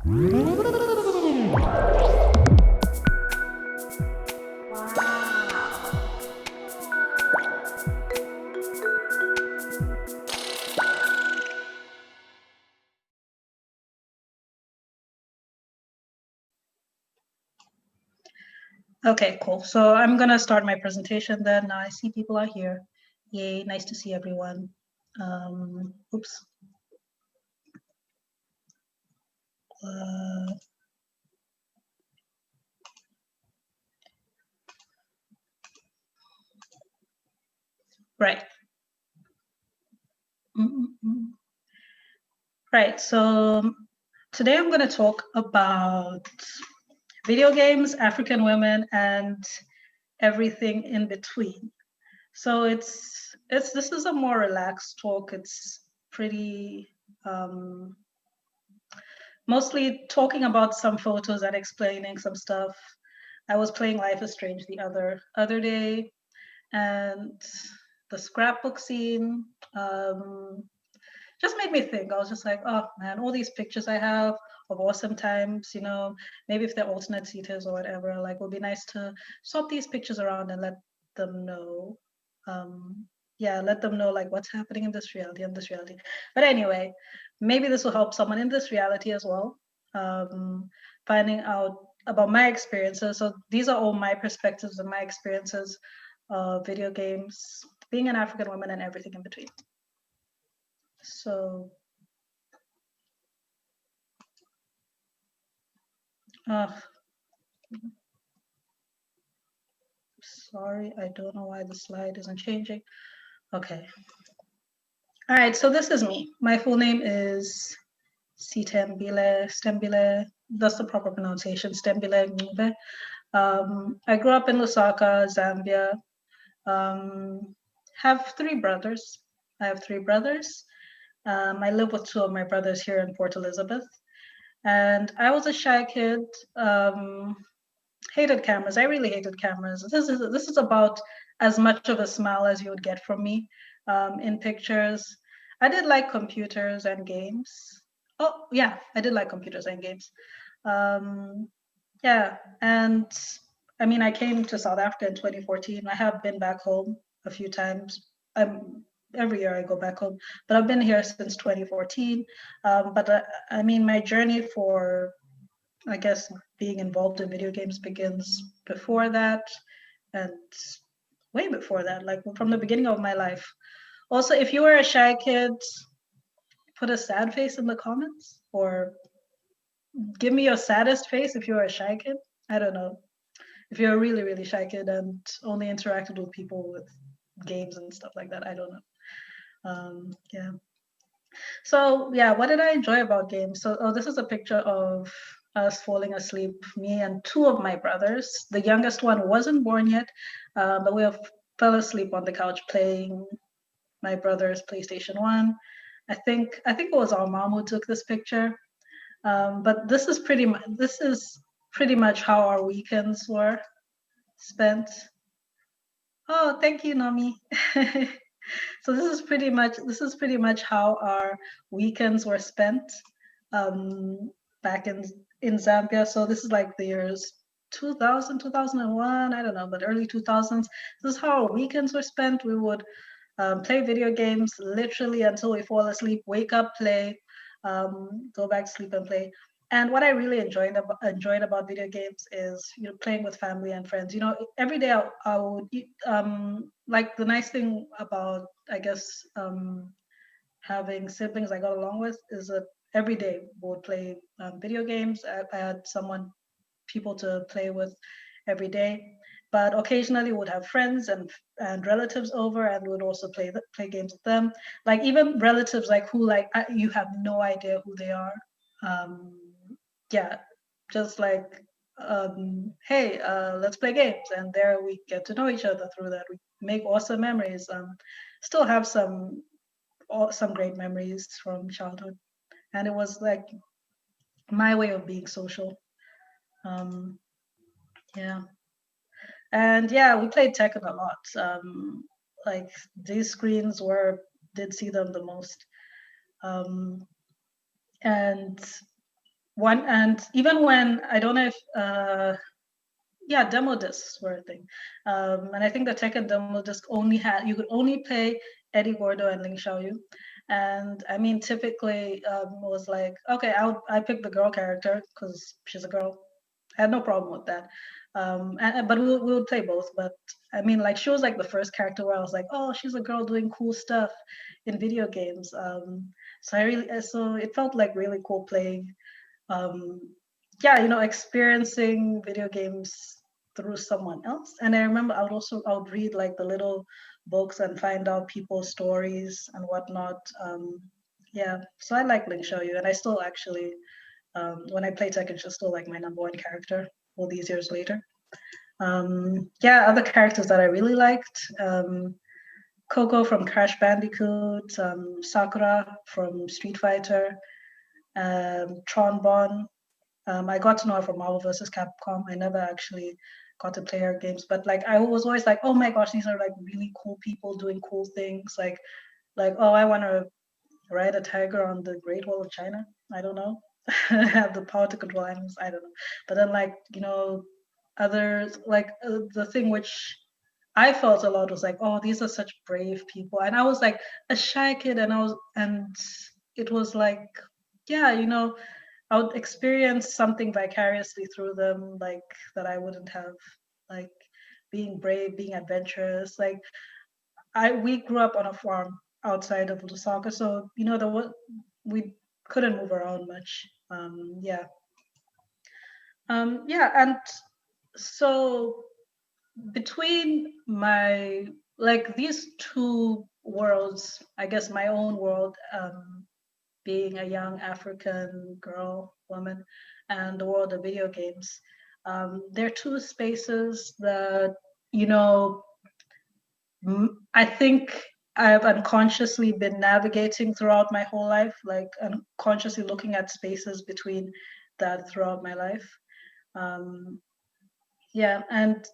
Okay, cool. So I'm gonna start my presentation then. I see people are here. Yay, nice to see everyone. Oops. Right. Right, so today I'm gonna talk about video games, African women, and everything in between. So this is a more relaxed talk. It's pretty mostly talking about some photos and explaining some stuff. I was playing Life is Strange the other day, and the scrapbook scene just made me think. I was just like, oh man, all these pictures I have of awesome times, you know, maybe if they're alternate Sithas or whatever, like it would be nice to swap these pictures around and let them know. Yeah, let them know like what's happening in this reality and this reality. But anyway, maybe this will help someone in this reality as well, finding out about my experiences. So these are all my perspectives and my experiences of video games, being an African woman and everything in between. So, sorry, I don't know why the slide isn't changing. Okay. All right, so this is me. My full name is Sithe Ncube. That's the proper pronunciation, Stembile Ncube. I grew up in Lusaka, Zambia. Have three brothers. I have three brothers. I live with two of my brothers here in Port Elizabeth. And I was a shy kid, hated cameras. I really hated cameras. This is about as much of a smile as you would get from me in pictures. I did like computers and games. Oh, yeah, I did like computers and games. Yeah, and I mean, I came to South Africa in 2014. I have been back home a few times. Every year I go back home, but I've been here since 2014. But I mean, my journey for, I guess, being involved in video games begins before that and way before that, like from the beginning of my life. Also, if you were a shy kid, put a sad face in the comments or give me your saddest face if you're a shy kid. I don't know. If you're a really, really shy kid and only interacted with people with games and stuff like that, I don't know. Yeah. So yeah, what did I enjoy about games? So this is a picture of us falling asleep, me and two of my brothers. The youngest one wasn't born yet, but we fell asleep on the couch playing my brother's PlayStation 1. I think it was our mom who took this picture. But this is pretty much how our weekends were spent. Oh, thank you, Nomi. So this is pretty much how our weekends were spent back in Zambia. So this is like the years 2000, 2001, I don't know, but early 2000s. This is how our weekends were spent. We would play video games literally until we fall asleep, wake up, play, go back to sleep and play. And what I really enjoyed about video games is, you know, playing with family and friends. You know, every day I would like the nice thing about, I guess, having siblings I got along with is that every day we would play video games. I had people to play with every day, but occasionally we would have friends and relatives over, and we would also play games with them. Like even relatives like who you have no idea who they are. Yeah, just like hey, let's play games, and there we get to know each other through that. We make awesome memories. Still have some great memories from childhood, and it was like my way of being social. Yeah. And yeah, we played Tekken a lot. Like these screens did see them the most. And and even when I don't know if yeah, demo discs were a thing. And I think the Tekken demo disc you could only play Eddie Gordo and Ling Xiaoyu. And I mean, typically was like, okay, I pick the girl character because she's a girl. I had no problem with that. But we would play both. But I mean, like she was like the first character where I was like, oh, she's a girl doing cool stuff in video games. So it felt like really cool playing um, yeah, experiencing video games through someone else. And I remember I would read like the little books and find out people's stories and whatnot. Yeah, so I like Link Show You, and I still actually, when I play Tekken, she's still like my number one character all these years later. Yeah, other characters that I really liked. Coco from Crash Bandicoot, Sakura from Street Fighter, Tron Bonne. I got to know her from Marvel vs. Capcom. I never actually got to play her games, but like I was always like, oh my gosh, these are like really cool people doing cool things. Like oh, I want to ride a tiger on the Great Wall of China. I don't know. Have the power to control animals. I don't know. But then like others like the thing which I felt a lot was like, oh, these are such brave people, and I was like a shy kid, and it was like, yeah, I would experience something vicariously through them, like that I wouldn't have, like being brave, being adventurous. Like we grew up on a farm outside of Lusaka, so we couldn't move around much. Yeah, yeah, and so between my like these two worlds, I guess my own world, being a young African girl, woman, and the world of video games. They're two spaces that, you know, I think I've unconsciously been navigating throughout my whole life, like unconsciously looking at spaces between that throughout my life. Um, yeah, and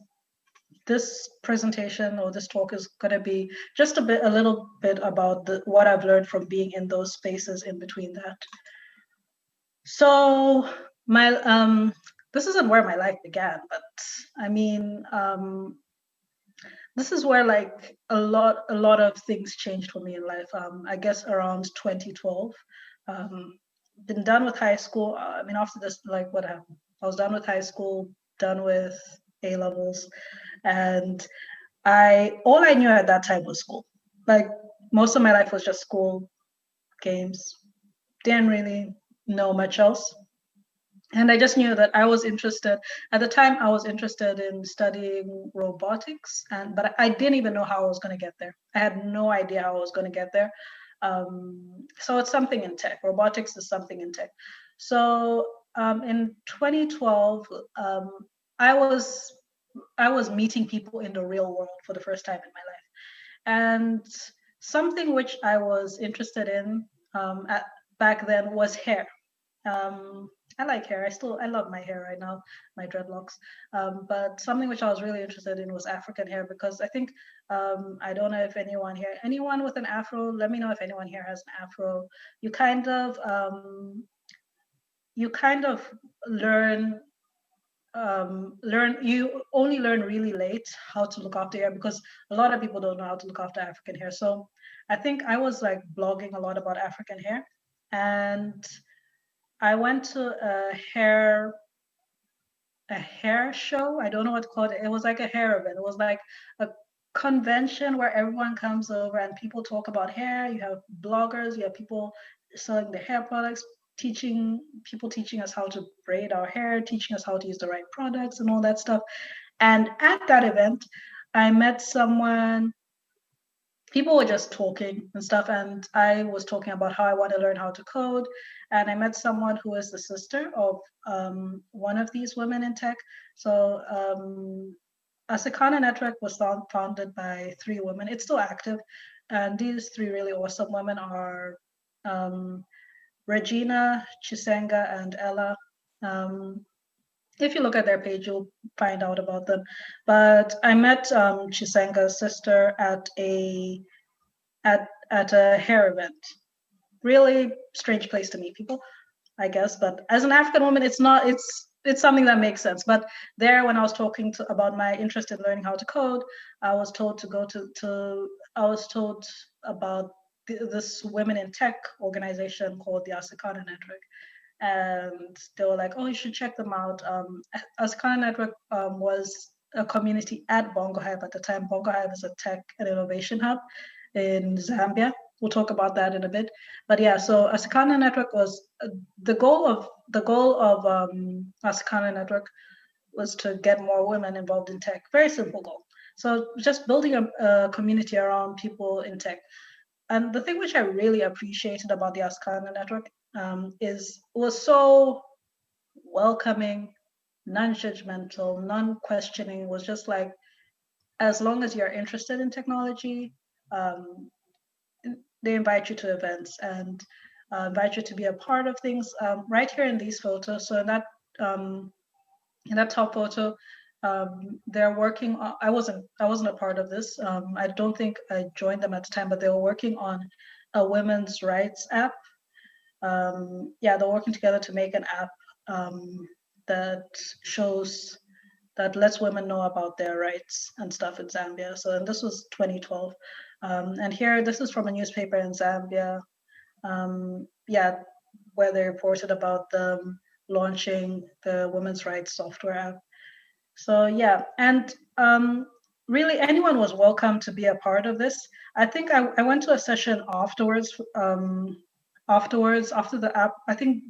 this presentation or this talk is going to be just a little bit about what I've learned from being in those spaces in between that. So my this isn't where my life began, but I mean this is where like a lot of things changed for me in life. I guess around 2012. Been done with high school. I mean after this, like what happened? I was done with high school, done with A levels, and all I knew at that time was school. Like most of my life was just school, games. Didn't really know much else. And I just knew that I was interested at the time. I was interested in studying robotics, but I didn't even know how I was going to get there. I had no idea how I was going to get there. So it's something in tech. Robotics is something in tech. So in 2012, I was I was meeting people in the real world for the first time in my life, and something which I was interested in back then was hair. I like hair. I love my hair right now, my dreadlocks. But something which I was really interested in was African hair because I think I don't know if anyone with an afro. Let me know if anyone here has an afro. You kind of learn you only learn really late how to look after hair because a lot of people don't know how to look after African hair. So I think I was like blogging a lot about African hair, and I went to a hair show. I don't know what to call it. It was like a hair event. It was like a convention where everyone comes over and people talk about hair. You have bloggers, you have people selling the hair products, teaching us how to braid our hair, teaching us how to use the right products and all that stuff. And at that event, I met someone. People were just talking and stuff, and I was talking about how I want to learn how to code. And I met someone who is the sister of one of these women in tech. So Asakana Network was founded by three women. It's still active, and these three really awesome women are Regina, Chisenga, and Ella. If you look at their page, you'll find out about them. But I met Chisenga's sister at a hair event. Really strange place to meet people. I guess. But as an African woman, it's not. It's something that makes sense. But there, when I was talking about my interest in learning how to code, I was told to go to I was told about this women in tech organization called the Asakana Network, and they were like, "Oh, you should check them out." Asakana Network was a community at Bongo Hive at the time. Bongo Hive is a tech and innovation hub in Zambia. We'll talk about that in a bit. But yeah, so Asakana Network was the goal of Asakana Network was to get more women involved in tech. Very simple goal. So just building a community around people in tech. And the thing which I really appreciated about the Asakana Network is it was so welcoming, non-judgmental, non-questioning. It was just like, as long as you're interested in technology, um, they invite you to events and invite you to be a part of things. Right here in these photos, so um, in that top photo, they're working on, I wasn't a part of this. I don't think I joined them at the time, but they were working on a women's rights app. Yeah, they're working together to make an app that shows that lets women know about their rights and stuff in Zambia. So, and this was 2012. And here, this is from a newspaper in Zambia. Yeah, where they reported about them launching the women's rights software app. So yeah, and really anyone was welcome to be a part of this. I think I went to a session afterwards. After the app, I think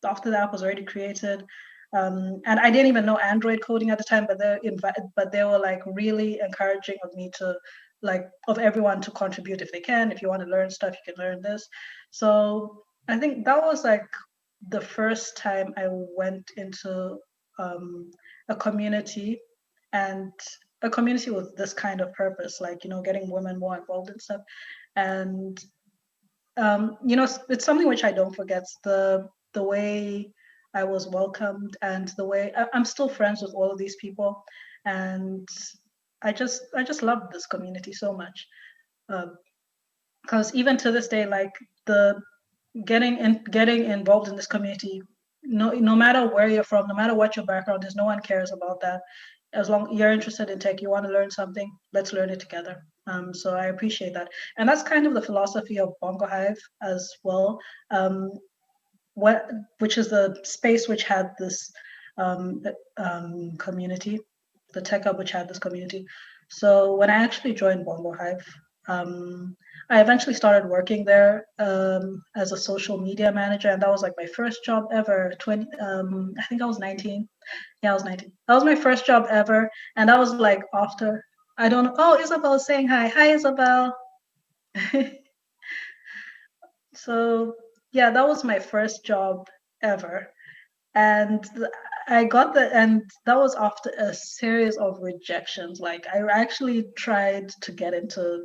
after the app was already created. And I didn't even know Android coding at the time, but they were like really encouraging of me to like of everyone to contribute if they can. If you want to learn stuff, you can learn this. So I think that was like the first time I went into a community and a community with this kind of purpose, like getting women more involved in stuff. And it's something which I don't forget. The way I was welcomed and the way I'm still friends with all of these people, and I just love this community so much. Because even to this day, like the getting involved in this community, no matter where you're from, no matter what your background is, no one cares about that. As long you're interested in tech, you want to learn something, let's learn it together. So I appreciate that, and that's kind of the philosophy of Bongo Hive as well. Um, which is the space which had this community, the tech hub which had this community. So when I actually joined Bongo Hive, I eventually started working there as a social media manager, and that was like my first job ever. I think I was 19. Yeah, I was 19. That was my first job ever, and that was like after. I don't know. Oh, Isabel's saying hi. Hi, Isabel. So yeah, that was my first job ever, and and that was after a series of rejections. Like I actually tried to get into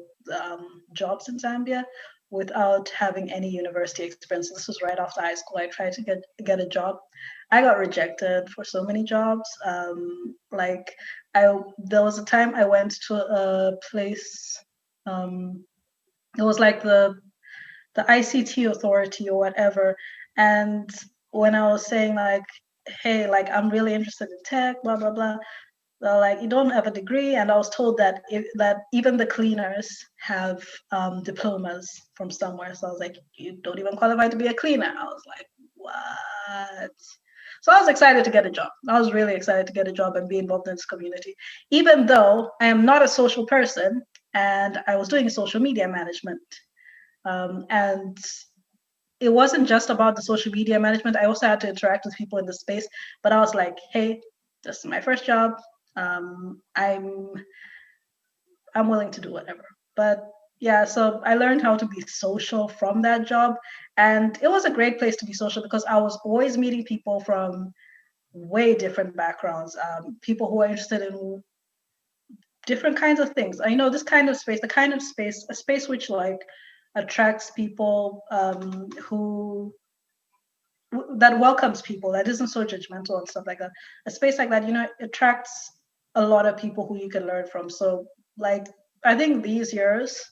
jobs in Zambia without having any university experience. This was right after high school. I tried to get a job. I got rejected for so many jobs. Like there was a time I went to a place. It was like the ICT authority or whatever. And when I was saying like, hey, like I'm really interested in tech, blah blah blah, they're like, you don't have a degree. And I was told that that even the cleaners have diplomas from somewhere. So I was like, you don't even qualify to be a cleaner. I was like, what? So I was excited to get a job. I was really excited to get a job and be involved in this community, even though I am not a social person and I was doing social media management. And it wasn't just about the social media management. I also had to interact with people in the space. But I was like, hey, this is my first job. I'm willing to do whatever. But yeah, so I learned how to be social from that job. And it was a great place to be social because I was always meeting people from way different backgrounds, people who are interested in different kinds of things. I know this kind of space, a space which like attracts people that welcomes people, that isn't so judgmental and stuff like that. A space like that, attracts a lot of people who you can learn from. So like I think these years,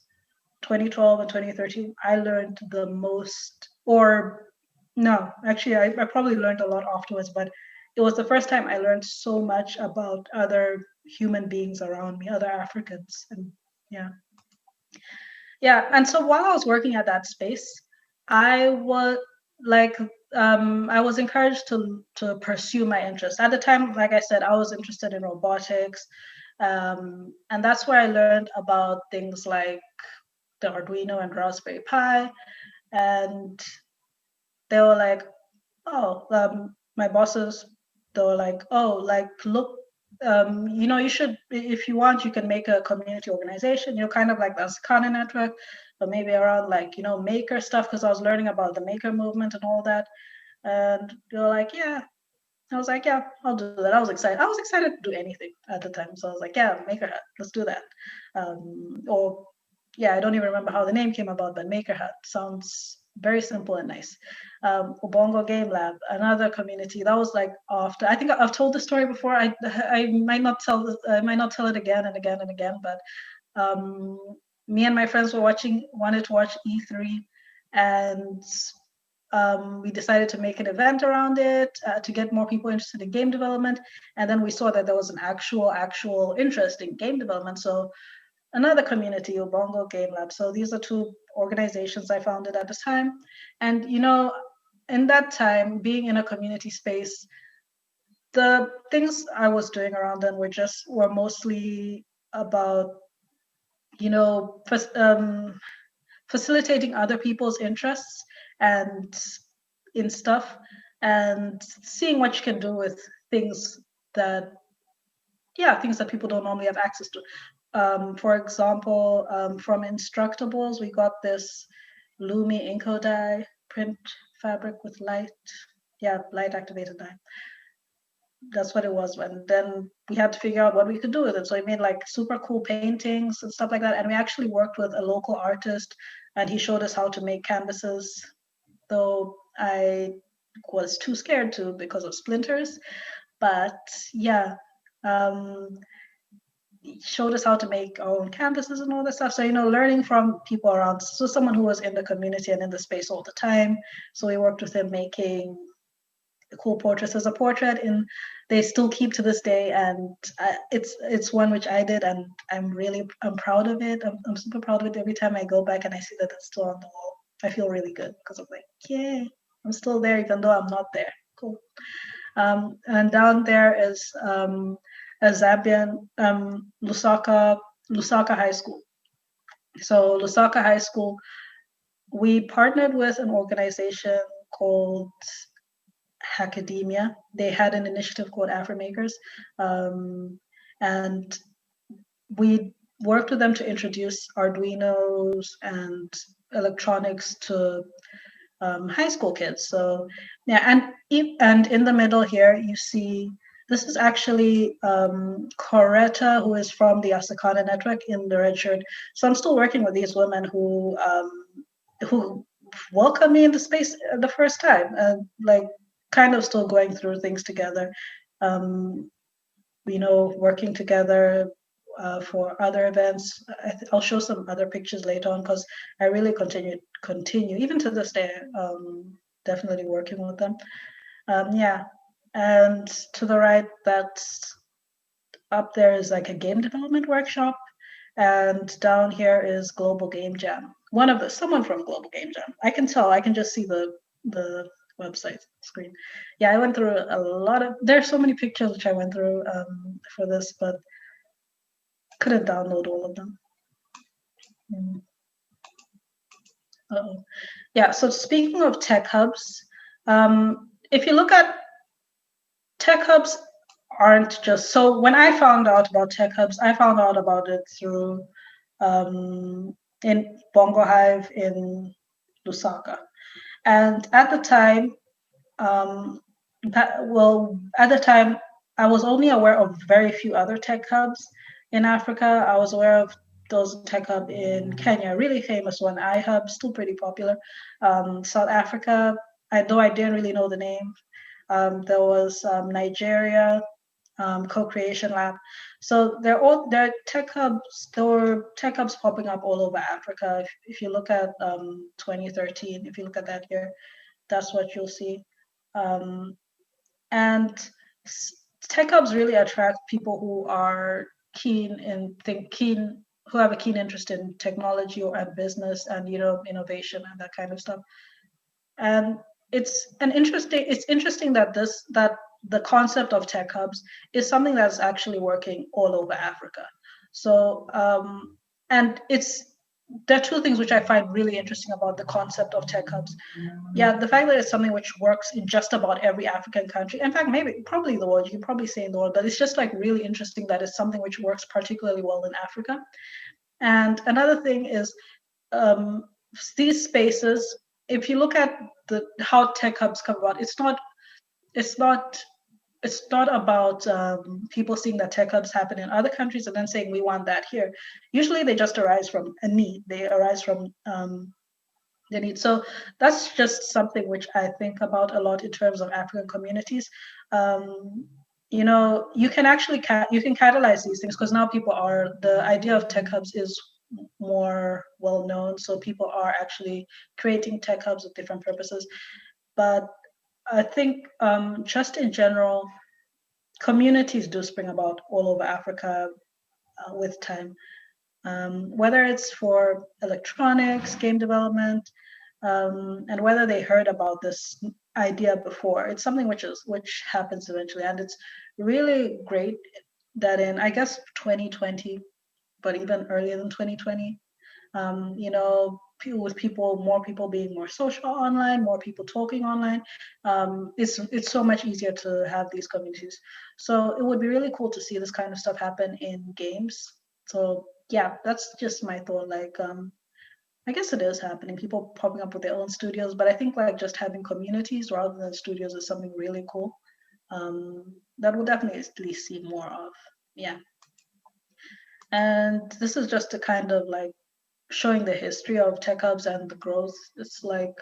2012 and 2013, I learned the most, or No, actually, I probably learned a lot afterwards, but it was the first time I learned so much about other human beings around me, other Africans. And yeah. Yeah. And so while I was working at that space, I was like, I was encouraged to pursue my interest. At the time, like I said, I was interested in robotics. And that's where I learned about things like the Arduino and Raspberry Pi. And they were like, oh, my bosses, they were like, oh, like, look, you should, if you want, you can make a community organization, kind of like the Ascana network, but maybe around like, maker stuff, because I was learning about the maker movement and all that. And they were like, yeah. I was like, yeah, I'll do that. I was excited. I was excited to do anything at the time. So I was like, yeah, Maker Hut, let's do that. Or yeah, I don't even remember how the name came about, but Maker Hut sounds very simple and nice. Ubongo Game Lab, another community that was like after. I think I've told the story before. I might not tell it again and again and again. But um, me and my friends wanted to watch E3, and we decided to make an event around it to get more people interested in game development. And then we saw that there was an actual interest in game development. So another community, Ubongo Game Lab. So these are two organizations I founded at the time. And in that time, being in a community space, the things I was doing around them were mostly about, you know, facilitating other people's interests and in stuff, and seeing what you can do with things that things that people don't normally have access to. For example, from Instructables, we got this Lumi Inco dye print fabric with light activated dye. That's what it was. And then we had to figure out what we could do with it. So we made like super cool paintings and stuff like that. And we actually worked with a local artist, and he showed us how to make canvases, though I was too scared to because of splinters. But yeah, he showed us how to make our own canvases and all that stuff. So, learning from people around. So someone who was in the community and in the space all the time. So we worked with him making cool portraits as a portrait, and they still keep to this day. And it's one which I did, and I'm proud of it. I'm super proud of it. Every time I go back and I see that it's still on the wall, I feel really good because I'm like, yay, I'm still there even though I'm not there. Cool. And down there is a Zambian Lusaka High School. So Lusaka High School, we partnered with an organization called Academia. They had an initiative called AfriMakers, and we worked with them to introduce Arduinos and electronics to high school kids. So yeah, and in the middle here you see this is actually Coretta, who is from the Asakana network in the red shirt. So I'm still working with these women who welcomed me in the space the first time, and like kind of still going through things together. Working together for other events. I'll show some other pictures later on because I really continue even to this day. Definitely working with them. Yeah, and to the right, that's up there is like a game development workshop, and down here is Global Game Jam. Someone from Global Game Jam. I can tell. I can just see the website screen. Yeah, I went through a lot of. There's so many pictures which I went through for this, but couldn't download all of them. Uh-oh. Yeah, so speaking of tech hubs, if you look at tech hubs aren't just, so when I found out about tech hubs, I found out about it through in Bongo Hive in Lusaka. And at the time, at the time, I was only aware of very few other tech hubs in Africa. I was aware of those tech hub in Kenya, really famous one, iHub, still pretty popular. South Africa, though I didn't really know the name. There was Nigeria, Co-Creation Lab. So they're tech hubs. There were tech hubs popping up all over Africa. If you look at 2013, if you look at that year, that's what you'll see. Um, and tech hubs really attract people who are who have a keen interest in technology or and business and innovation and that kind of stuff. And it's interesting that the concept of tech hubs is something that's actually working all over Africa. So and there are two things which I find really interesting about the concept of tech hubs. Yeah, the fact that it's something which works in just about every African country. In fact, maybe probably the world. You can probably say in the world, but it's just like really interesting that it's something which works particularly well in Africa. And another thing is um, these spaces. If you look at how tech hubs come about, it's not it's not about people seeing that tech hubs happen in other countries and then saying we want that here. Usually they just arise from a need. They arise from the need. So that's just something which I think about a lot in terms of African communities. You can actually you can catalyze these things because now the idea of tech hubs is more well known. So people are actually creating tech hubs with different purposes. But I think just in general, communities do spring about all over Africa with time. Whether it's for electronics, game development, and whether they heard about this idea before. It's something which happens eventually, and it's really great that in I guess 2020, but even earlier than 2020, more people being more social online, more people talking online, it's so much easier to have these communities. So it would be really cool to see this kind of stuff happen in games. So yeah, that's just my thought. Like, I guess it is happening. People popping up with their own studios, but I think like just having communities rather than studios is something really cool. That we'll definitely see more of. Yeah. And this is just a kind of like showing the history of tech hubs and the growth. It's like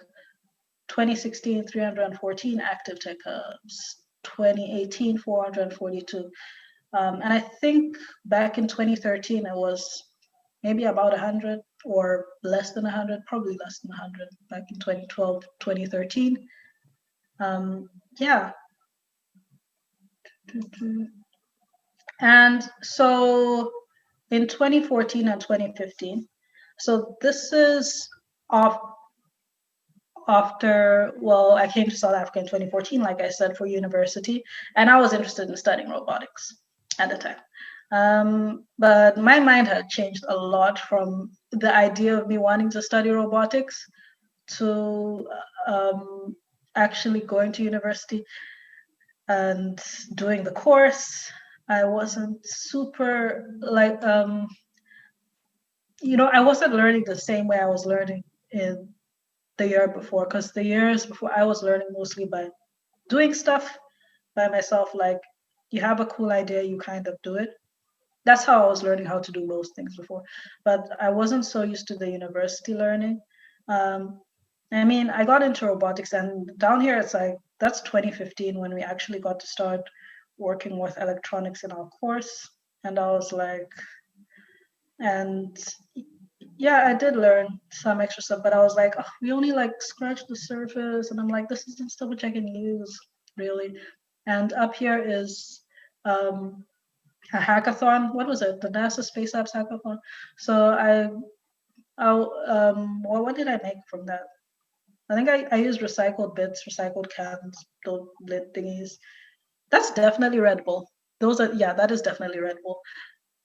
2016, 314 active tech hubs, 2018, 442. And I think back in 2013, it was maybe about 100 or less than 100, probably less than 100 back in 2012, 2013. Yeah. And so in 2014 and 2015, so this is off after, well, I came to South Africa in 2014, like I said, for university, and I was interested in studying robotics at the time. But my mind had changed a lot from the idea of me wanting to study robotics to actually going to university and doing the course. I wasn't super like, I wasn't learning the same way I was learning in the year before, because the years before I was learning mostly by doing stuff by myself. Like, you have a cool idea, you kind of do it. That's how I was learning how to do most things before. But I wasn't so used to the university learning. I mean, I got into robotics, and down here it's like that's 2015 when we actually got to start working with electronics in our course. And I was like, and yeah, I did learn some extra stuff, but I was like, oh, we only like scratched the surface, and I'm like, this isn't stuff which I can use really. And up here is a hackathon. What was it? The NASA Space Apps hackathon. So what did I make from that? I think I used recycled bits, recycled cans, those lid thingies. That's definitely Red Bull. That is definitely Red Bull.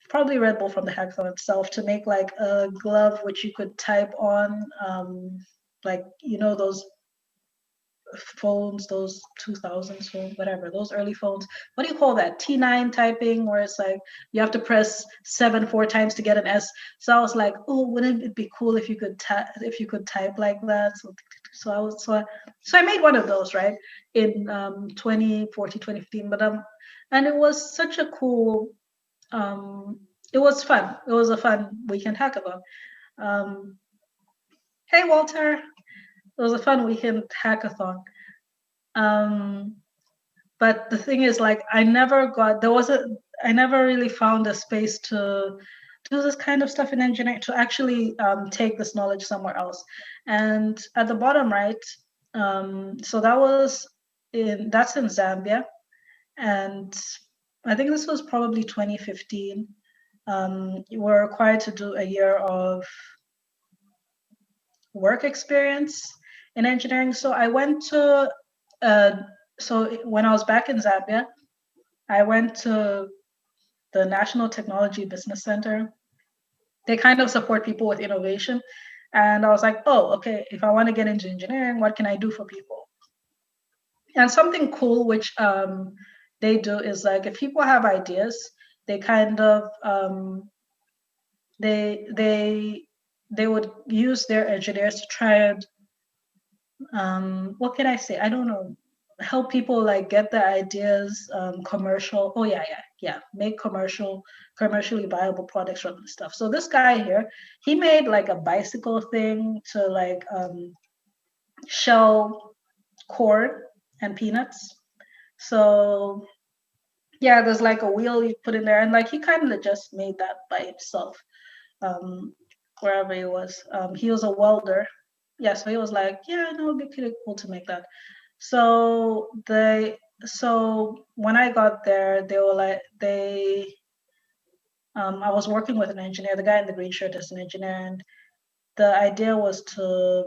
Probably Red Bull from the hackathon itself to make like a glove which you could type on, like those phones, those 2000s phones, whatever, those early phones. What do you call that? T9 typing, where it's like you have to press 4 times to get an S. So I was like, oh, wouldn't it be cool if you could type like that? So I made one of those, right, in 2014, 2015. But and it was such a cool. It was fun. It was a fun weekend hackathon. Hey Walter, it was a fun weekend hackathon. But the thing is, like, I never really found a space to do this kind of stuff in engineering, to actually take this knowledge somewhere else. And at the bottom right, So that's in Zambia, and I think this was probably 2015. You were required to do a year of work experience in engineering. So I went to, so when I was back in Zambia, I went to the National Technology Business Center. They kind of support people with innovation. And I was like, oh, okay, if I want to get into engineering, what can I do for people? And something cool which they do is like if people have ideas, they kind of they they they would use their engineers to try and what can I say? I don't know. Help people like get the ideas commercial. Oh yeah. Make commercially viable products from this stuff. So this guy here, he made like a bicycle thing to like shell corn and peanuts. So yeah, there's like a wheel you put in there, and like he kind of just made that by himself, um, wherever he was. He was a welder. Yeah, so he was like, yeah, no, it'd be pretty cool to make that. So when I got there, they were like I was working with an engineer. The guy in the green shirt is an engineer, and the idea was to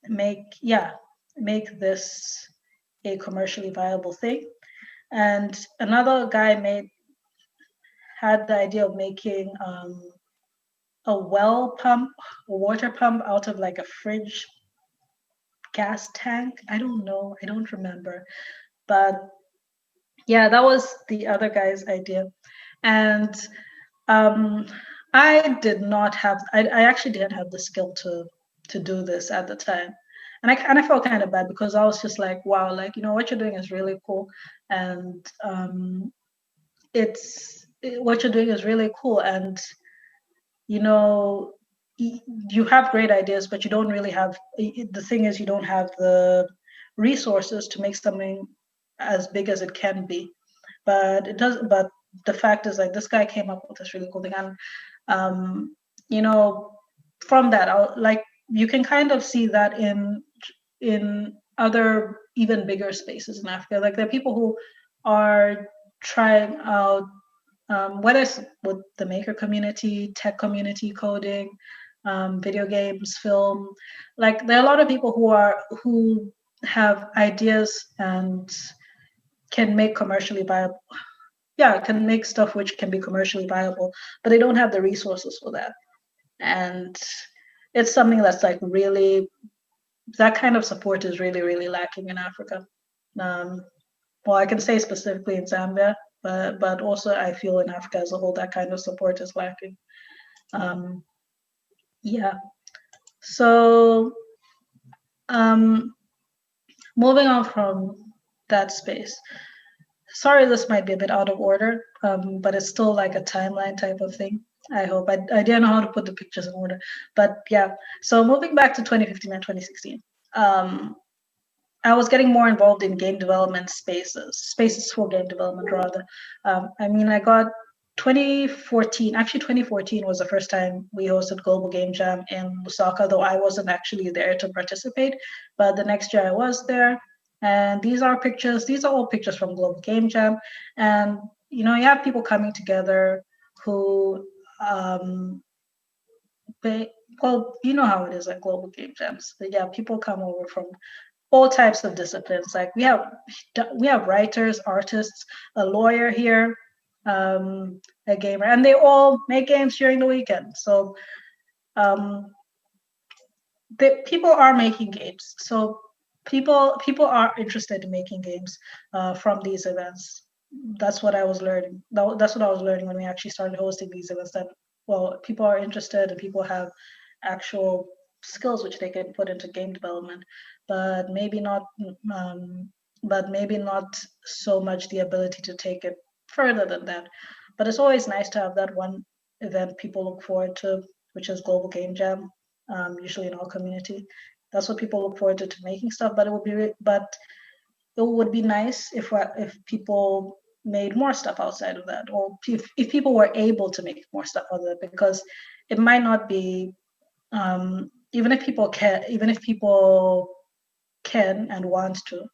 make this a commercially viable thing. And another guy had the idea of making a well pump, a water pump out of like a fridge gas tank. I don't know, I don't remember, but yeah, that was the other guy's idea. And um, I actually didn't have the skill to do this at the time. And I felt kind of bad because I was just like, wow, like, what you're doing is really cool. And what you're doing is really cool. And, you know, you have great ideas, but you don't really have, the thing is, you don't have the resources to make something as big as it can be. But the fact is, like, this guy came up with this really cool thing. And, you know, from that, you can kind of see that in other even bigger spaces in Africa. Like there are people who are trying out whether it's with the maker community, tech community, coding, video games, film. Like there are a lot of people who have ideas and can make commercially viable. Yeah, can make stuff which can be commercially viable, but they don't have the resources for that. And it's something that's like really, that kind of support is really, really lacking in Africa. Well, I can say specifically in Zambia, but also I feel in Africa as a whole that kind of support is lacking. Yeah. So moving on from that space. Sorry, this might be a bit out of order, but it's still like a timeline type of thing. I hope I didn't know how to put the pictures in order, but yeah. So moving back to 2015 and 2016. I was getting more involved in game development spaces for game development rather. I got 2014, actually 2014 was the first time we hosted Global Game Jam in Lusaka, though I wasn't actually there to participate, but the next year I was there. And these are all pictures from Global Game Jam. And, you have people coming together who, well, you know how it is at Global Game Jams. But yeah, people come over from all types of disciplines. Like we have writers, artists, a lawyer here, a gamer, and they all make games during the weekend. So people are making games. So people are interested in making games from these events. That's what I was learning. That's what I was learning when we actually started hosting these events. That people are interested and people have actual skills which they can put into game development, but maybe not so much the ability to take it further than that. But it's always nice to have that one event people look forward to, which is Global Game Jam, usually in our community. That's what people look forward to making stuff. But it would be nice if people made more stuff outside of that, or if people were able to make more stuff out of that, because it might not be even if people can and want to.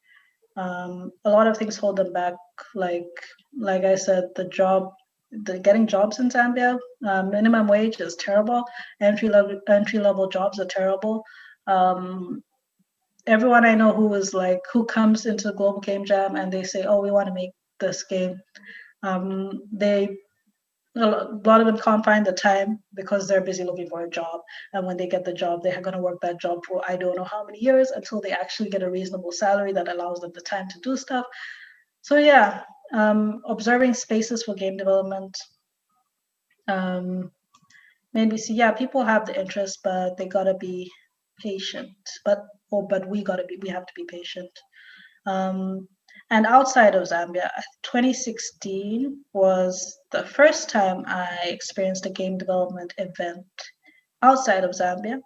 A lot of things hold them back, like I said, the getting jobs in Zambia. Minimum wage is terrible. Entry level jobs are terrible. Um, Everyone I know who comes into Global Game Jam and they say, "Oh, we want to make this game," they a lot of them can't find the time because they're busy looking for a job. And when they get the job, they're going to work that job for I don't know how many years until they actually get a reasonable salary that allows them the time to do stuff. So yeah, observing spaces for game development made me see, yeah, people have the interest, but they gotta be patient. But we have to be patient. Um, and outside of Zambia, 2016 was the first time I experienced a game development event outside of Zambia.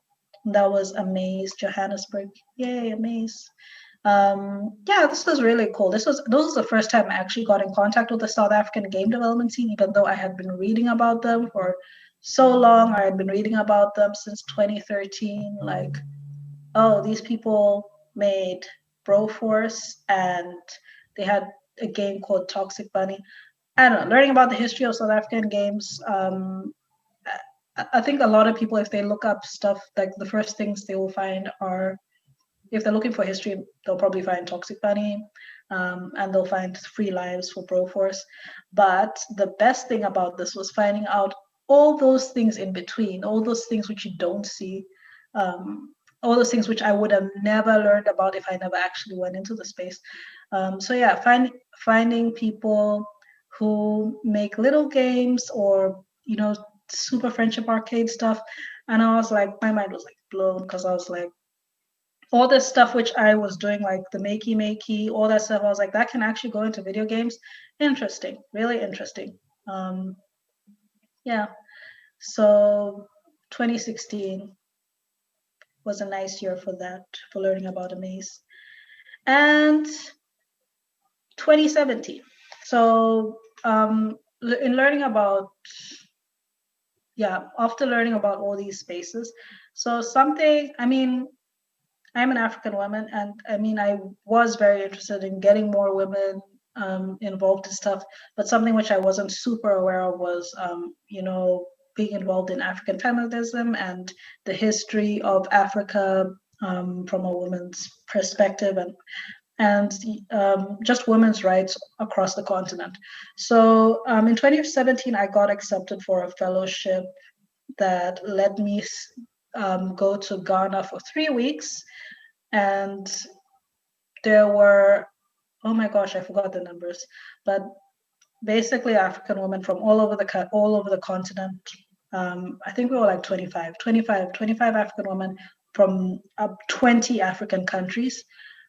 That was Amaze Johannesburg. Yay, Amaze. Yeah, this was really cool. This was the first time I actually got in contact with the South African game development scene, even though I had been reading about them for so long. I had been reading about them since 2013. Like, oh, these people made Broforce and they had a game called Toxic Bunny. I don't know, learning about the history of South African games. I think a lot of people, if they look up stuff, like the first things they will find are, if they're looking for history, they'll probably find Toxic Bunny, and they'll find Free Lives for Broforce. But the best thing about this was finding out all those things in between, all those things which you don't see, all those things which I would have never learned about if I never actually went into the space. So yeah, finding people who make little games or super friendship arcade stuff, and I was like, my mind was like blown because I was like, all this stuff which I was doing, like the makey, all that stuff, I was like, that can actually go into video games. Interesting, really interesting. Um, yeah. So 2016 was a nice year for that, for learning about Amaze. And 2017. So in learning about, yeah, after learning about all these spaces, so something, I mean, I'm an African woman, and I mean, I was very interested in getting more women involved in stuff, but something which I wasn't super aware of was, being involved in African feminism and the history of Africa from a woman's perspective, and just women's rights across the continent. So in 2017, I got accepted for a fellowship that let me go to Ghana for 3 weeks. And there were, oh my gosh, I forgot the numbers, but basically African women from all over the continent. I think we were like 25 African women from 20 African countries,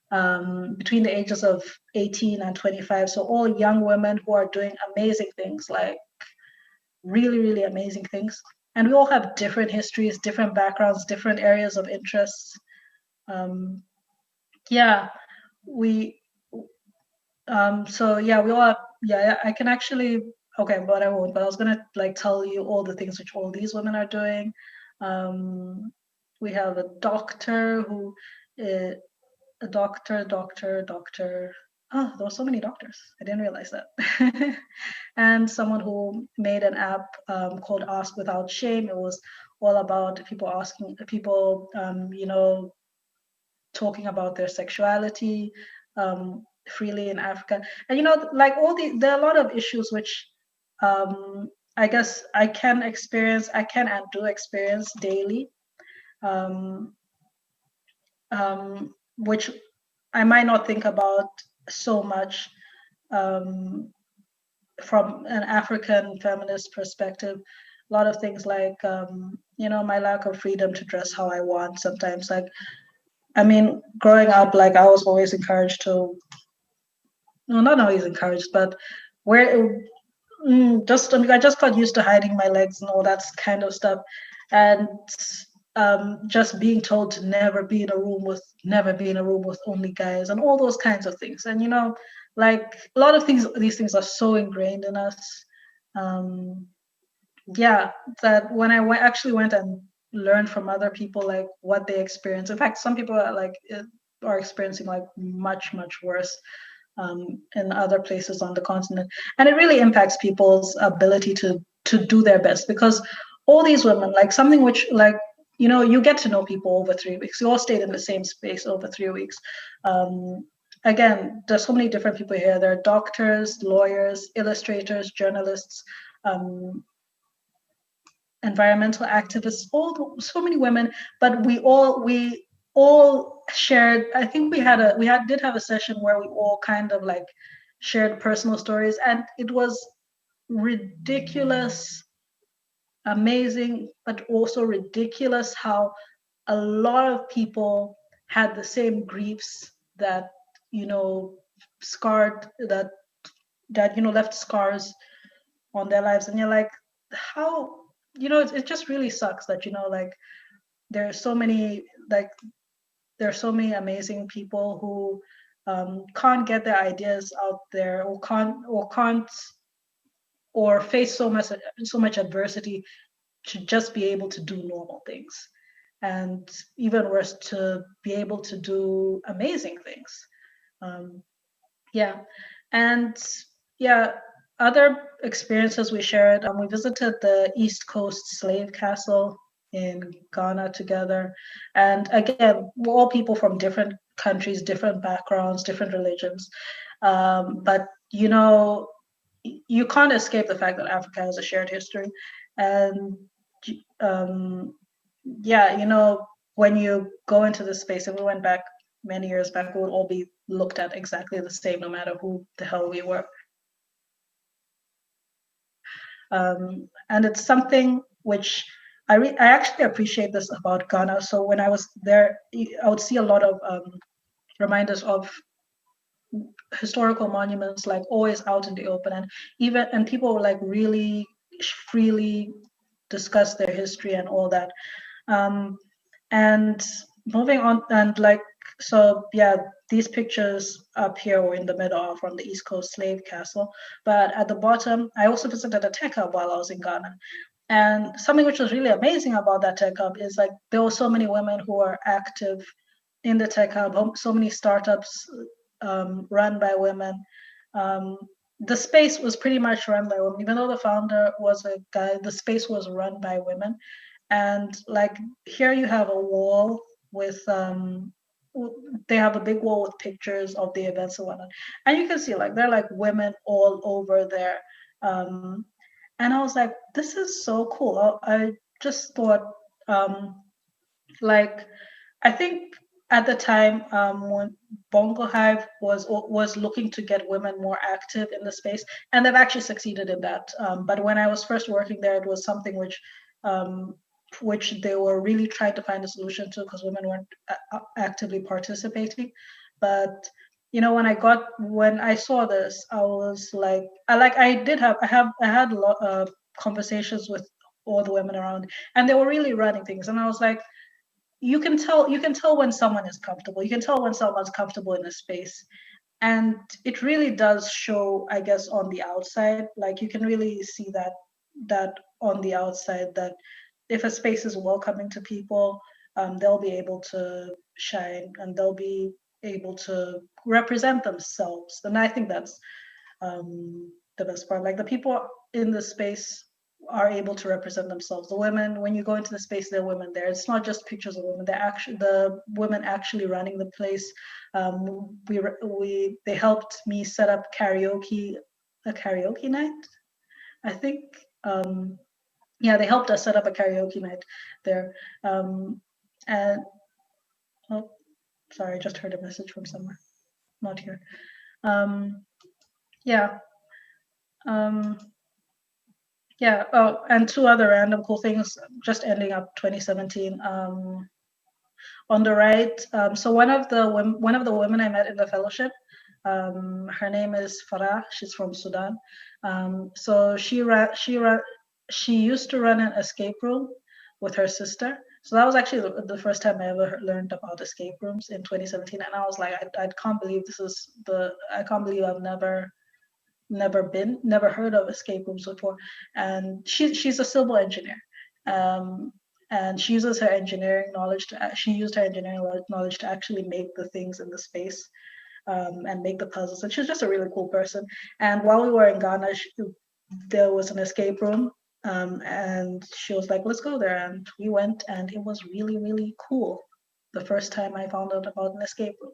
between the ages of 18 and 25. So all young women who are doing amazing things, like really, really amazing things. And we all have different histories, different backgrounds, different areas of interest. Yeah, we so yeah, we all have, yeah, I can actually, okay, but I won't, but I was gonna like tell you all the things which all these women are doing. We have a doctor who a doctor. Oh, there were so many doctors. I didn't realize that. And someone who made an app called Ask Without Shame. It was all about people, talking about their sexuality freely in Africa. And like there are a lot of issues which I guess I can and do experience daily, which I might not think about so much from an African feminist perspective. A lot of things like, my lack of freedom to dress how I want sometimes. Like, I mean, growing up, like I was always encouraged to, no, not always encouraged, but where I just got used to hiding my legs and all that kind of stuff, and just being told to never be in a room with only guys and all those kinds of things. And like a lot of these things are so ingrained in us. Yeah, that when actually went and learned from other people, like what they experience. In fact, some people are like, are experiencing like much, much worse in other places on the continent. And it really impacts people's ability to do their best, because all these women, like something which like, you know, you get to know people over 3 weeks. You all stayed in the same space over 3 weeks. Again, there's so many different people here. There are doctors, lawyers, illustrators, journalists, environmental activists, so many women, but we all shared. I think we did have a session where we all kind of like shared personal stories, and it was ridiculous, amazing, but also ridiculous how a lot of people had the same griefs that, you know, scarred that you know, left scars on their lives. And you're like, how, you know, it just really sucks that, you know, like there are so many amazing people who can't get their ideas out there, or face so much adversity to just be able to do normal things, and even worse, to be able to do amazing things. Yeah. And yeah, other experiences we shared, we visited the East Coast slave castle in Ghana together. And again, we're all people from different countries, different backgrounds, different religions. But, you know, you can't escape the fact that Africa has a shared history. And yeah, you know, when you go into this space, and we went back many years back, we would all be looked at exactly the same, no matter who the hell we were. And it's something which I actually appreciate this about Ghana. So when I was there, I would see a lot of reminders of historical monuments, like always out in the open, and people were like really freely discuss their history and all that. And moving on, and like, so yeah, these pictures up here were in the middle are from the East Coast slave castle, but at the bottom, I also visited a tech hub while I was in Ghana. And something which was really amazing about that tech hub is like there were so many women who are active in the tech hub, so many startups run by women. The space was pretty much run by women, even though the founder was a guy. The space was run by women, and like here you have a wall with they have a big wall with pictures of the events and whatnot, and you can see like there are like women all over there. And I was like, this is so cool. I just thought, like, I think at the time when Bongo Hive was looking to get women more active in the space, and they've actually succeeded in that. But when I was first working there, it was something which they were really trying to find a solution to, because women weren't actively participating. But you know, when I saw this, I was like, I had a lot of conversations with all the women around, and they were really running things, and I was like, you can tell when someone is comfortable. You can tell when someone's comfortable in a space, and it really does show, I guess, on the outside. Like you can really see that on the outside, that if a space is welcoming to people, they'll be able to shine, and they'll be able to represent themselves. And I think that's the best part. Like the people in the space are able to represent themselves. The women, when you go into the space, there are women there. It's not just pictures of women. They're actually the women actually running the place. They helped me set up a karaoke night, I think. Yeah, they helped us set up a karaoke night there. And oh, sorry, I just heard a message from somewhere. Not here. Yeah. Yeah. Oh, and two other random cool things. Just ending up 2017. On the right. So one of the women I met in the fellowship, her name is Farah. She's from Sudan. So she used to run an escape room with her sister. So that was actually the first time I ever learned about escape rooms in 2017. And I was like, I can't believe I can't believe I've never heard of escape rooms before. And she's a civil engineer. and she uses her engineering knowledge to she used her engineering knowledge to actually make the things in the space, and make the puzzles. And she's just a really cool person. And while we were in Ghana, there was an escape room, and she was like, "Let's go there," and we went, and it was really, really cool. The first time I found out about an escape room.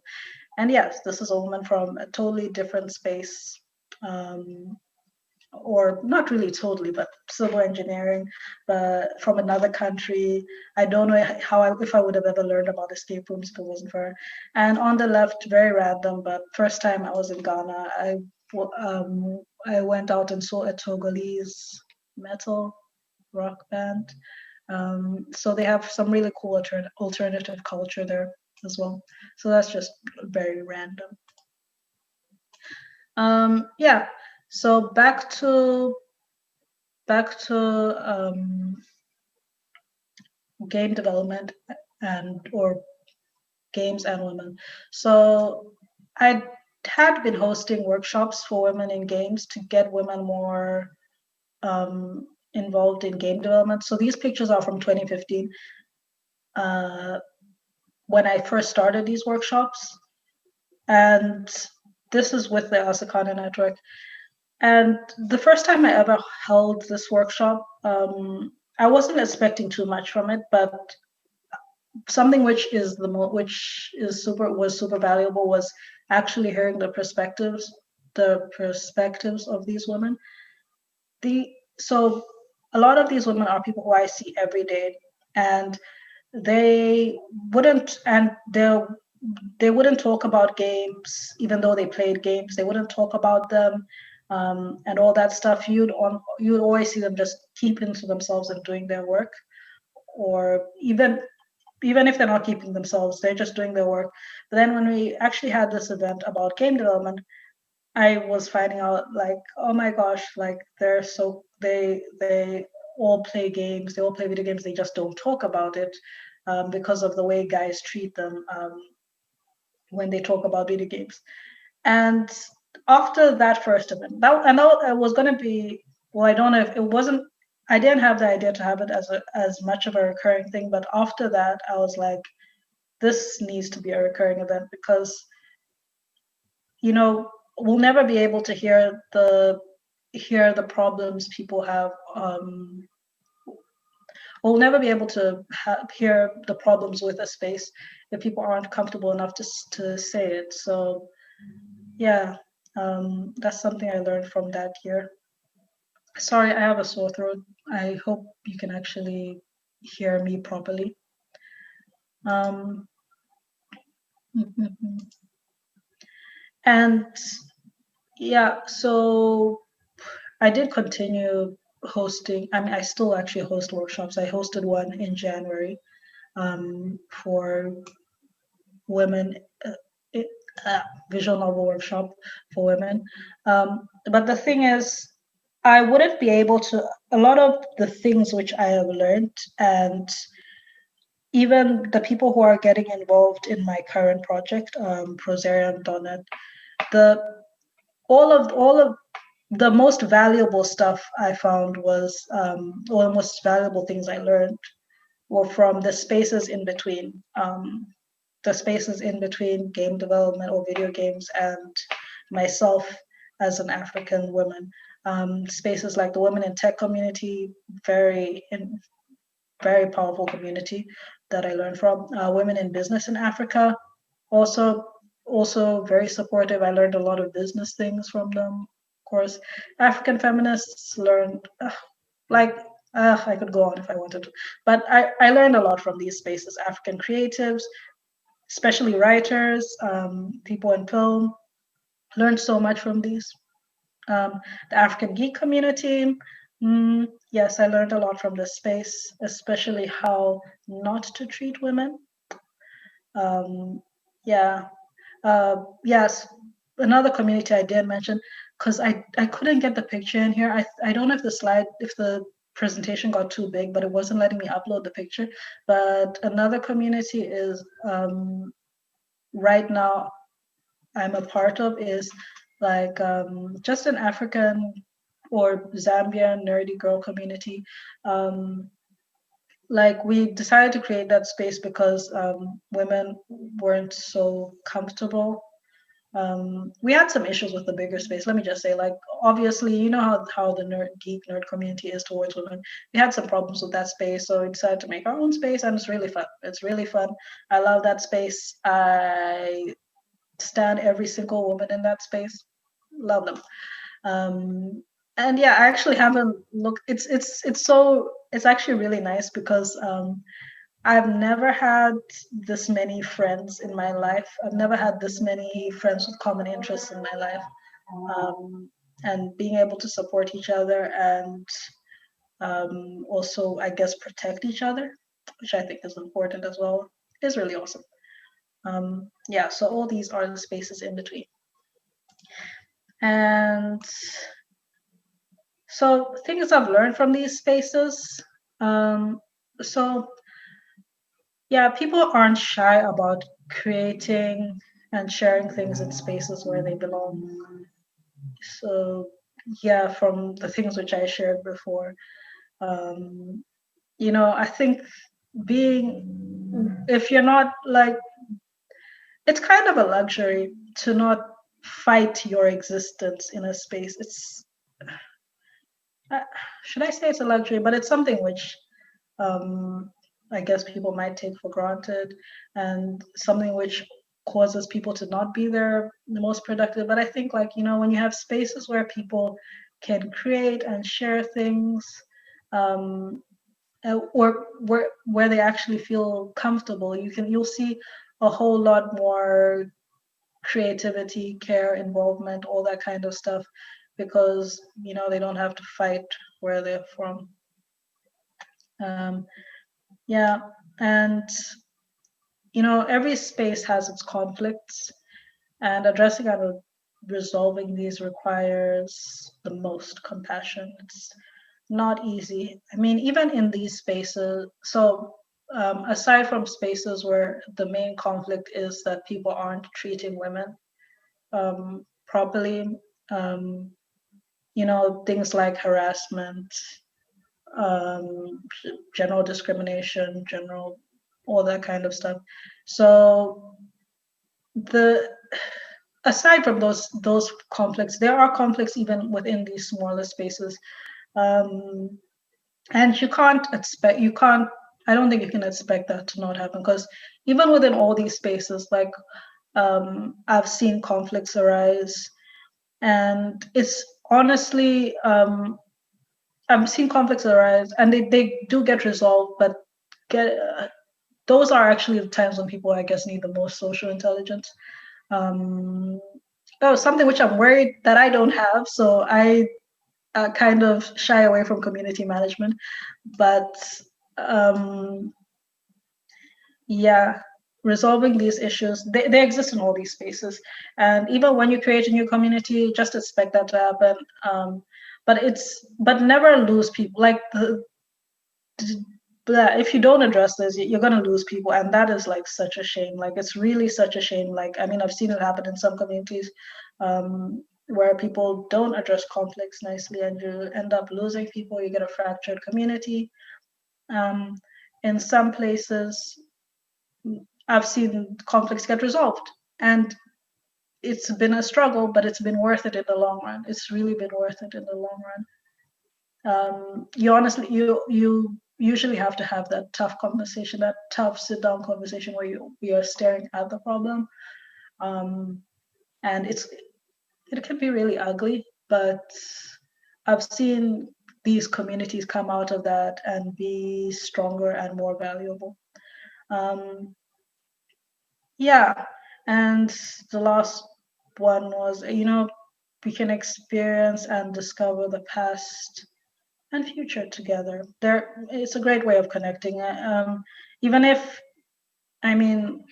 And yes, this is a woman from a totally different space, um, or not really totally, but civil engineering, but from another country. I don't know if I would have ever learned about escape rooms if it wasn't for her. And on the left, very random, but first time I was in Ghana, I went out and saw a Togolese metal rock band. So they have some really cool alternative culture there as well. So that's just very random. Yeah. So back to game development and or games and women. So I had been hosting workshops for women in games to get women more involved in game development. So these pictures are from 2015, when I first started these workshops, and this is with the Asakana Network. And the first time I ever held this workshop, I wasn't expecting too much from it, but something which is was super valuable was actually hearing the perspectives of these women. So a lot of these women are people who I see every day, and they wouldn't and they wouldn't talk about games even though they played games. They wouldn't talk about them, and all that stuff. You'd always see them just keeping to themselves and doing their work, or even if they're not keeping themselves, they're just doing their work. But then when we actually had this event about game development, I was finding out like, oh my gosh, like they all play games, they all play video games, they just don't talk about it, because of the way guys treat them, when they talk about video games. And after that first event, that was going to be, well, I don't know if it wasn't, I didn't have the idea to have it as much of a recurring thing, but after that, I was like, this needs to be a recurring event, because we'll never be able to hear the problems people have. We'll never be able to hear the problems with a space if people aren't comfortable enough to say it. So yeah, that's something I learned from that year. Sorry, I have a sore throat. I hope you can actually hear me properly. Um, and yeah, so I did continue hosting. I mean, I still actually host workshops. I hosted one in January, for women, visual novel workshop for women. But the thing is, I wouldn't be able to, a lot of the things which I have learned, and even the people who are getting involved in my current project, Proserium.net, the all of the most valuable stuff I found was, or the most valuable things I learned were from the spaces in between, game development or video games and myself as an African woman. Spaces like the Women in Tech community, very powerful community that I learned from. Women in Business in Africa, also very supportive. I learned a lot of business things from them. Of course, African feminists learned, I could go on if I wanted to, but I learned a lot from these spaces. African creatives, especially writers, people in film, learned so much from these. The African geek community, yes, I learned a lot from this space, especially how not to treat women. Yeah. Yes, another community I did mention, because I couldn't get the picture in here. I don't know if the presentation got too big, but it wasn't letting me upload the picture. But another community is, right now I'm a part of, is like, just an African or Zambian nerdy girl community. like we decided to create that space because women weren't so comfortable. We had some issues with the bigger space. Let me just say, like, obviously, you know how the geek nerd community is towards women. We had some problems with that space, so we decided to make our own space, and it's really fun. It's really fun. I love that space. I stand every single woman in that space. Love them. And yeah, I actually haven't looked. It's actually really nice because I've never had this many friends in my life. I've never had this many friends with common interests in my life. Um, and being able to support each other and also, I guess, protect each other, which I think is important as well, is really awesome. Yeah, so all these are the spaces in between. And so things I've learned from these spaces. So yeah, people aren't shy about creating and sharing things in spaces where they belong. So yeah, from the things which I shared before, um, I think if you're not like, it's kind of a luxury to not fight your existence in a space. Should I say it's a luxury, but it's something which um, I guess people might take for granted, and something which causes people to not be the most productive. But I think, like, when you have spaces where people can create and share things, um, or where they actually feel comfortable, you'll see a whole lot more creativity, care, involvement, all that kind of stuff, because they don't have to fight where they're from. Yeah, and every space has its conflicts, and addressing and resolving these requires the most compassion. It's not easy. I mean, even in these spaces, so aside from spaces where the main conflict is that people aren't treating women properly, um, things like harassment, um, general discrimination, general all that kind of stuff. So the aside from those conflicts, there are conflicts even within these smaller spaces, um, and you can't. I don't think you can expect that to not happen, because even within all these spaces, like I've seen conflicts arise, and it's honestly I've seen conflicts arise, and they do get resolved, but get those are actually the times when people, I guess, need the most social intelligence. Um, something which I'm worried that I don't have, so I kind of shy away from community management. But um, yeah, resolving these issues, they exist in all these spaces. And even when you create a new community, just expect that to happen. But never lose people. Like if you don't address this, you're gonna lose people, and that is like such a shame. Like it's really such a shame. Like, I mean, I've seen it happen in some communities where people don't address conflicts nicely, and you end up losing people. You get a fractured community. Um, in some places, I've seen conflicts get resolved, and it's been a struggle, but it's been worth it in the long run. It's really been worth it in the long run. You usually have to have that tough conversation, that tough sit down conversation where we are staring at the problem, and it can be really ugly, but I've seen these communities come out of that and be stronger and more valuable. um, yeah, and the last one was, we can experience and discover the past and future together. It's a great way of connecting. Even if, I mean,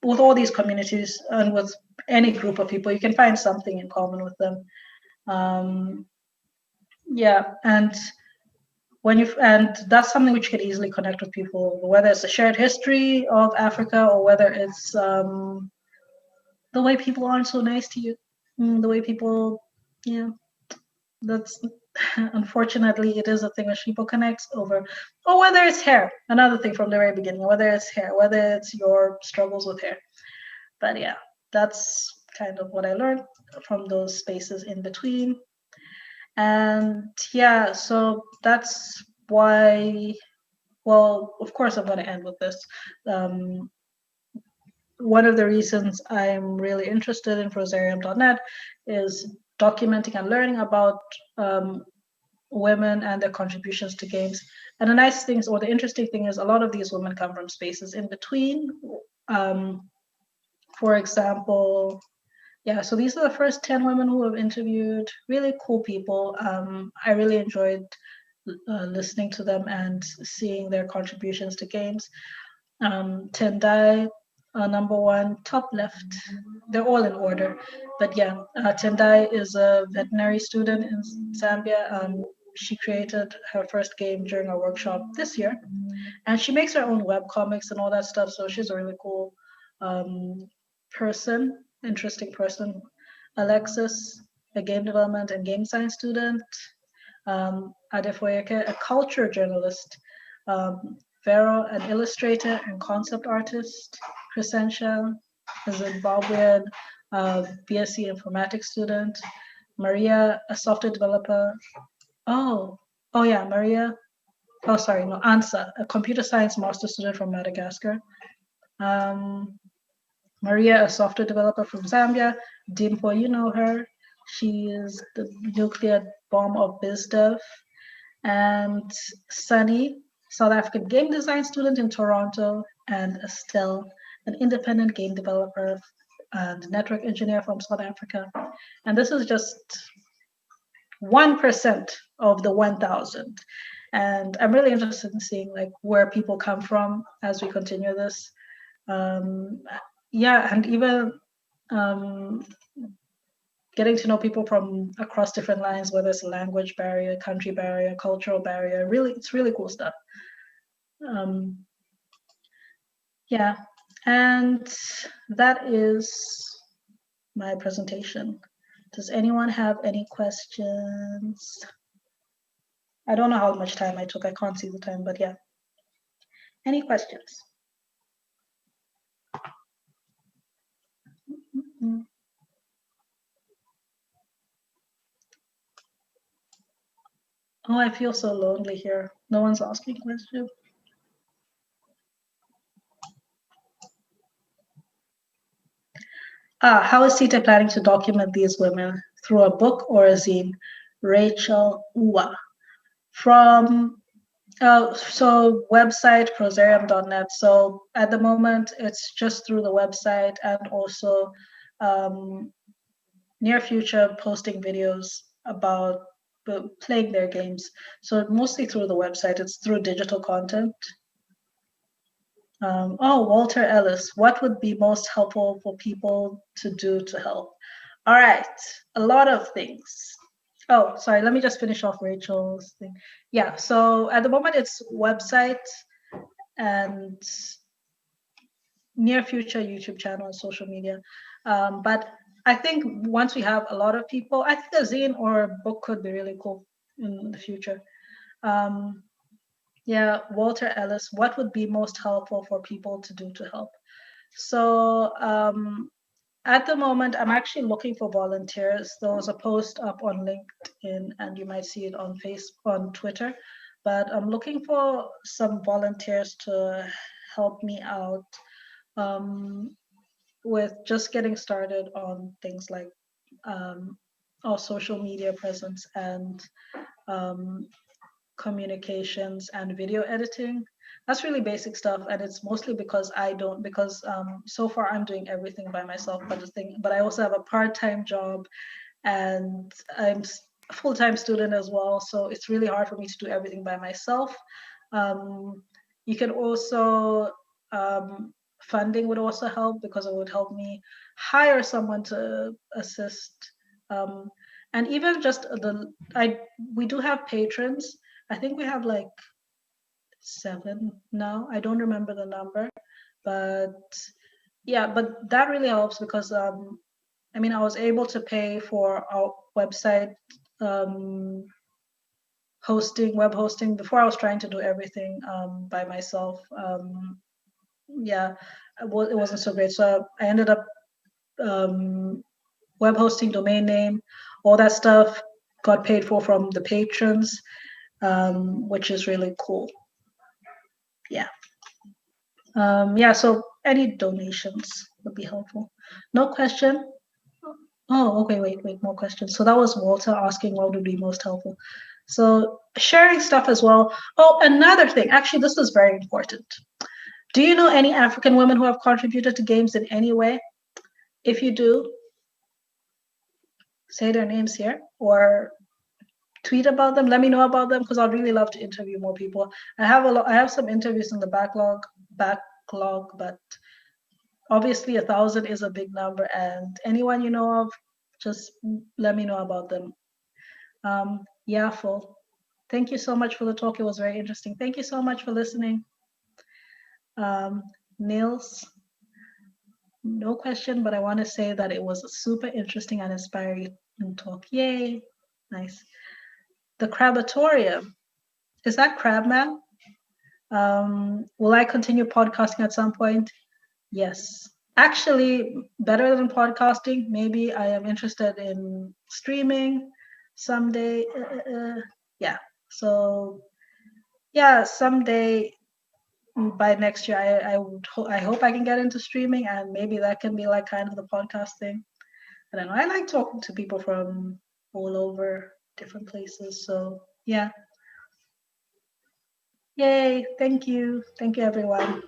with all these communities and with any group of people, you can find something in common with them. Um, yeah, and that's something which can easily connect with people, whether it's a shared history of Africa or whether it's the way people aren't so nice to you, the way people, yeah. That's unfortunately it is a thing which people connect over. Or whether it's hair, another thing from the very beginning, whether it's hair, whether it's your struggles with hair. But yeah, that's kind of what I learned from those spaces in between. And yeah, so that's why, well, of course, I'm going to end with this. Um, one of the reasons I'm really interested in Frosarium.net is documenting and learning about women and their contributions to games. And the nice thing, or the interesting thing is, a lot of these women come from spaces in between. For example, yeah, so these are the first 10 women who have interviewed, really cool people. I really enjoyed listening to them and seeing their contributions to games. Tendai, number one, top left. They're all in order. But yeah, Tendai is a veterinary student in Zambia. She created her first game during a workshop this year. And she makes her own web comics and all that stuff. So she's a really cool person, interesting person. Alexis, a game development and game science student. Adefoyeke, a culture journalist. Vero, an illustrator and concept artist. Crescentia, a Zimbabwean BSc informatics student. Maria, a software developer. Oh yeah, Maria. Oh, sorry, no, Ansa, a computer science master student from Madagascar. Maria, a software developer from Zambia. Dimpo, you know her. She is the nuclear bomb of BizDev. And Sunny, South African game design student in Toronto. And Estelle, an independent game developer and network engineer from South Africa. And this is just 1% of the 1,000. And I'm really interested in seeing like where people come from as we continue this. Yeah, and even getting to know people from across different lines, whether it's a language barrier, country barrier, cultural barrier. Really, it's really cool stuff. Yeah, and that is my presentation. Does anyone have any questions? I don't know how much time I took. I can't see the time, but yeah. Any questions? Oh, I feel so lonely here. No one's asking questions. How is Sithe planning to document these women? Through a book or a zine? Rachel Uwa. From so website prosarium.net. So at the moment, it's just through the website and also near future posting videos about playing their games. So mostly through the website, it's through digital content. Oh, Walter Ellis, what would be most helpful for people to do to help? All right, a lot of things. Oh, sorry, let me just finish off Rachel's thing. Yeah, so at the moment it's website and near future YouTube channel and social media. But I think once we have a lot of people, I think a zine or a book could be really cool in the future. Yeah, Walter Ellis, what would be most helpful for people to do to help? So at the moment, I'm actually looking for volunteers. There was a post up on LinkedIn, and you might see it on Facebook, on Twitter. But I'm looking for some volunteers to help me out with just getting started on things like our social media presence and communications and video editing. That's really basic stuff, and it's mostly because so far I'm doing everything by myself. But I also have a part-time job, and I'm a full-time student as well. So it's really hard for me to do everything by myself. You can also funding would also help because it would help me hire someone to assist. And even just we do have patrons. I think we have like 7 now. I don't remember the number, but yeah, but that really helps because I was able to pay for our website web hosting. Before I was trying to do everything by myself. Yeah, it wasn't so great. So I ended up web hosting, domain name, all that stuff got paid for from the patrons, which is really cool. Yeah. Yeah, so any donations would be helpful. No question. Oh, okay, wait, more questions. So that was Walter asking what would be most helpful. So sharing stuff as well. Oh, another thing. Actually, this is very important. Do you know any African women who have contributed to games in any way? If you do, say their names here or tweet about them. Let me know about them because I'd really love to interview more people. I have some interviews in the backlog, but obviously 1,000 is a big number, and anyone you know of, just let me know about them. Yeah, full. Thank you so much for the talk. It was very interesting. Thank you so much for listening. Nils, no question, but I want to say that it was a super interesting and inspiring talk. Yay. Nice. The Crabatorium. Is that Crabman? Will I continue podcasting at some point? Yes. Actually, better than podcasting, maybe I am interested in streaming someday. Yeah. So, yeah, someday by next year, I hope I can get into streaming, and maybe that can be like kind of the podcast thing. I don't know. I like talking to people from all over different places. So, yeah. Yay. Thank you. Thank you, everyone.